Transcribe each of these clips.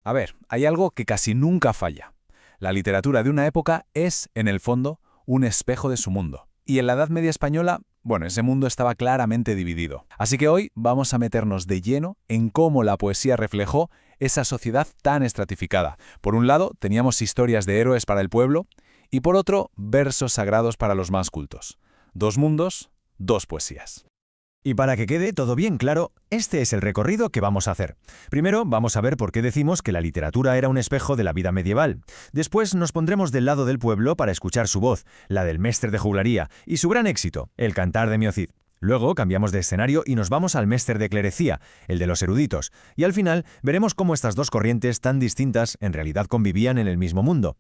A ver, hay algo que casi nunca falla. La literatura de una época es, en el fondo, un espejo de su mundo. Y en la Edad Media española, bueno, ese mundo estaba claramente dividido. Así que hoy vamos a meternos de lleno en cómo la poesía reflejó esa sociedad tan estratificada. Por un lado, teníamos historias de héroes para el pueblo y por otro, versos sagrados para los más cultos. Dos mundos, dos poesías. Y para que quede todo bien claro, este es el recorrido que vamos a hacer. Primero, vamos a ver por qué decimos que la literatura era un espejo de la vida medieval. Después nos pondremos del lado del pueblo para escuchar su voz, la del mestre de juglaría, y su gran éxito, el cantar de Mio Cid. Luego cambiamos de escenario y nos vamos al mestre de clerecía, el de los eruditos, y al final veremos cómo estas dos corrientes tan distintas en realidad convivían en el mismo mundo.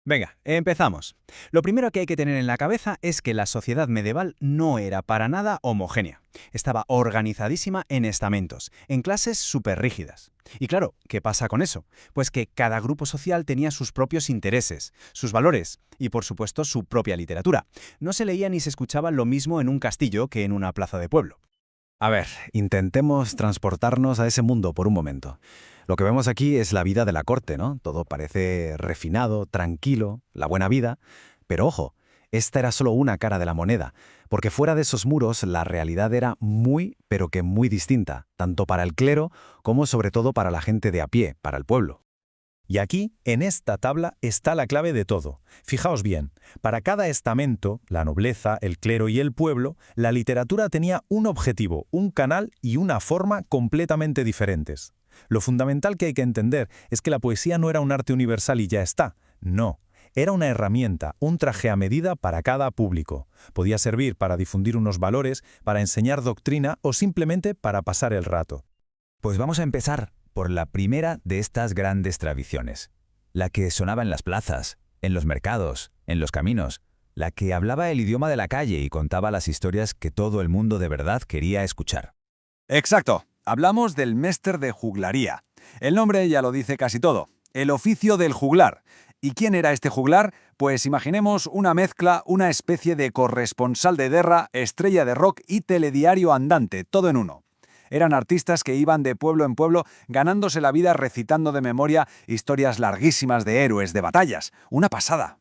Venga, empezamos. Lo primero que hay que tener en la cabeza es que la sociedad medieval no era para nada homogénea. Estaba organizadísima en estamentos, en clases súper rígidas. Y claro, ¿qué pasa con eso? Pues que cada grupo social tenía sus propios intereses, sus valores y, por supuesto, su propia literatura. No se leía ni se escuchaba lo mismo en un castillo que en una plaza de pueblo. A ver, intentemos transportarnos a ese mundo por un momento. Lo que vemos aquí es la vida de la corte, ¿no? Todo parece refinado, tranquilo, la buena vida. Pero ojo, esta era solo una cara de la moneda, porque fuera de esos muros la realidad era muy, pero que muy distinta, tanto para el clero como sobre todo para la gente de a pie, para el pueblo. Y aquí, en esta tabla, está la clave de todo. Fijaos bien, para cada estamento, la nobleza, el clero y el pueblo, la literatura tenía un objetivo, un canal y una forma completamente diferentes. Lo fundamental que hay que entender es que la poesía no era un arte universal y ya está. No, era una herramienta, un traje a medida para cada público. Podía servir para difundir unos valores, para enseñar doctrina o simplemente para pasar el rato. Pues vamos a empezar por la primera de estas grandes tradiciones, la que sonaba en las plazas, en los mercados, en los caminos, la que hablaba el idioma de la calle y contaba las historias que todo el mundo de verdad quería escuchar. Exacto, hablamos del mestre de juglaría. El nombre ya lo dice casi todo, el oficio del juglar. ¿Y quién era este juglar? Pues imaginemos una mezcla, una especie de corresponsal de guerra, estrella de rock y telediario andante, todo en uno. Eran artistas que iban de pueblo en pueblo ganándose la vida recitando de memoria historias larguísimas de héroes, de batallas. Una pasada.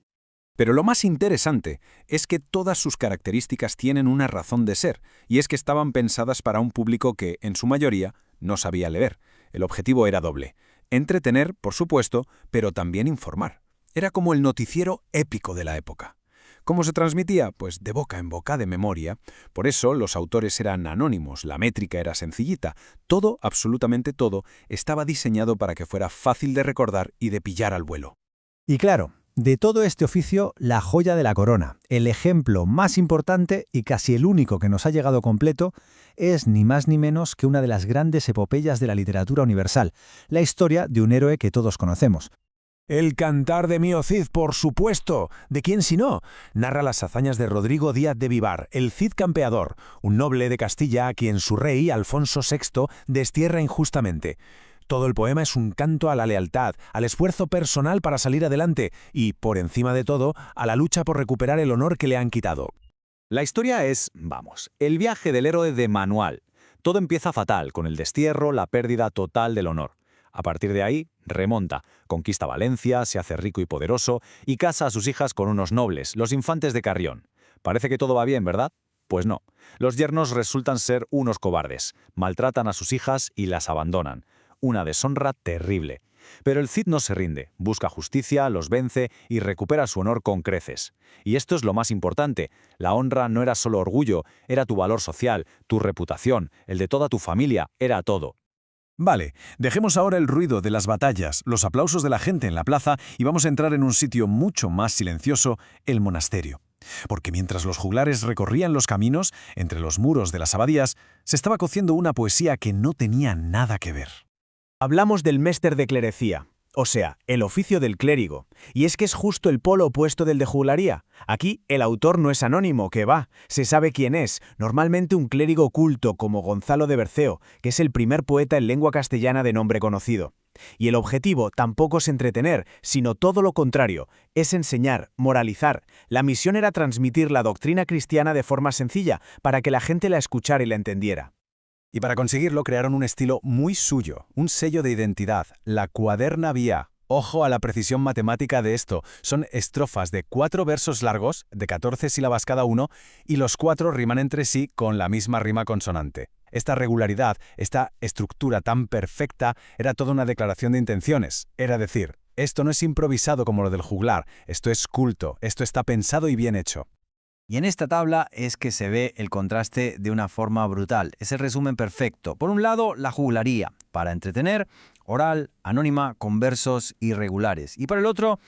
Pero lo más interesante es que todas sus características tienen una razón de ser, y es que estaban pensadas para un público que, en su mayoría, no sabía leer. El objetivo era doble: entretener, por supuesto, pero también informar. Era como el noticiero épico de la época. ¿Cómo se transmitía? Pues de boca en boca, de memoria. Por eso los autores eran anónimos, la métrica era sencillita. Todo, absolutamente todo, estaba diseñado para que fuera fácil de recordar y de pillar al vuelo. Y claro, de todo este oficio, la joya de la corona, el ejemplo más importante y casi el único que nos ha llegado completo, es ni más ni menos que una de las grandes epopeyas de la literatura universal, la historia de un héroe que todos conocemos. El cantar de Mio Cid, por supuesto. ¿De quién si no? Narra las hazañas de Rodrigo Díaz de Vivar, el Cid campeador, un noble de Castilla a quien su rey, Alfonso VI, destierra injustamente. Todo el poema es un canto a la lealtad, al esfuerzo personal para salir adelante y, por encima de todo, a la lucha por recuperar el honor que le han quitado. La historia es, vamos, el viaje del héroe de manual. Todo empieza fatal, con el destierro, la pérdida total del honor. A partir de ahí, remonta, conquista Valencia, se hace rico y poderoso y casa a sus hijas con unos nobles, los infantes de Carrión. Parece que todo va bien, ¿verdad? Pues no. Los yernos resultan ser unos cobardes, maltratan a sus hijas y las abandonan. Una deshonra terrible. Pero el Cid no se rinde, busca justicia, los vence y recupera su honor con creces. Y esto es lo más importante, la honra no era solo orgullo, era tu valor social, tu reputación, el de toda tu familia, era todo. Vale, dejemos ahora el ruido de las batallas, los aplausos de la gente en la plaza y vamos a entrar en un sitio mucho más silencioso, el monasterio. Porque mientras los juglares recorrían los caminos, entre los muros de las abadías, se estaba cociendo una poesía que no tenía nada que ver. Hablamos del mestre de clerecía, o sea, el oficio del clérigo. Y es que es justo el polo opuesto del de juglaría. Aquí el autor no es anónimo, que va, se sabe quién es, normalmente un clérigo culto como Gonzalo de Berceo, que es el primer poeta en lengua castellana de nombre conocido. Y el objetivo tampoco es entretener, sino todo lo contrario, es enseñar, moralizar. La misión era transmitir la doctrina cristiana de forma sencilla, para que la gente la escuchara y la entendiera. Y para conseguirlo crearon un estilo muy suyo, un sello de identidad, la Quaderna Via. Ojo a la precisión matemática de esto. Son estrofas de 4 versos largos, de 14 sílabas cada uno, y los 4 riman entre sí con la misma rima consonante. Esta regularidad, esta estructura tan perfecta, era toda una declaración de intenciones. Era decir, esto no es improvisado como lo del juglar, esto es culto, esto está pensado y bien hecho. Y en esta tabla es que se ve el contraste de una forma brutal. Es el resumen perfecto. Por un lado, la juglaría, para entretener, oral, anónima, con versos irregulares. Y por el otro,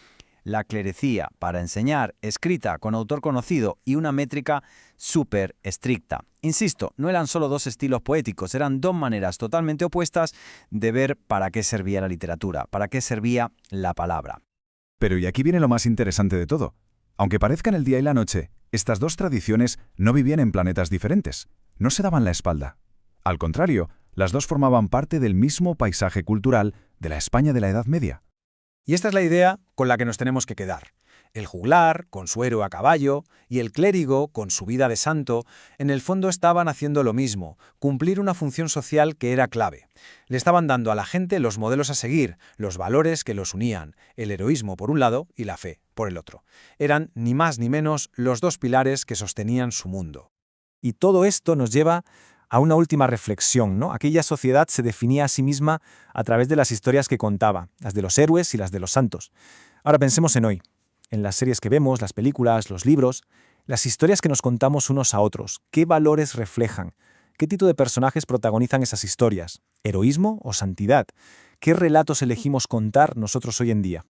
la clerecía, para enseñar, escrita, con autor conocido y una métrica súper estricta. Insisto, no eran solo dos estilos poéticos, eran dos maneras totalmente opuestas de ver para qué servía la literatura, para qué servía la palabra. Pero y aquí viene lo más interesante de todo. Aunque parezcan el día y la noche, estas dos tradiciones no vivían en planetas diferentes, no se daban la espalda. Al contrario, las dos formaban parte del mismo paisaje cultural de la España de la Edad Media. Y esta es la idea con la que nos tenemos que quedar. El juglar, con su héroe a caballo, y el clérigo, con su vida de santo, en el fondo estaban haciendo lo mismo, cumplir una función social que era clave. Le estaban dando a la gente los modelos a seguir, los valores que los unían, el heroísmo por un lado y la fe por el otro. Eran ni más ni menos los dos pilares que sostenían su mundo. Y todo esto nos lleva a una última reflexión, ¿no? Aquella sociedad se definía a sí misma a través de las historias que contaba, las de los héroes y las de los santos. Ahora pensemos en hoy, en las series que vemos, las películas, los libros, las historias que nos contamos unos a otros. ¿Qué valores reflejan? ¿Qué tipo de personajes protagonizan esas historias? ¿Heroísmo o santidad? ¿Qué relatos elegimos contar nosotros hoy en día?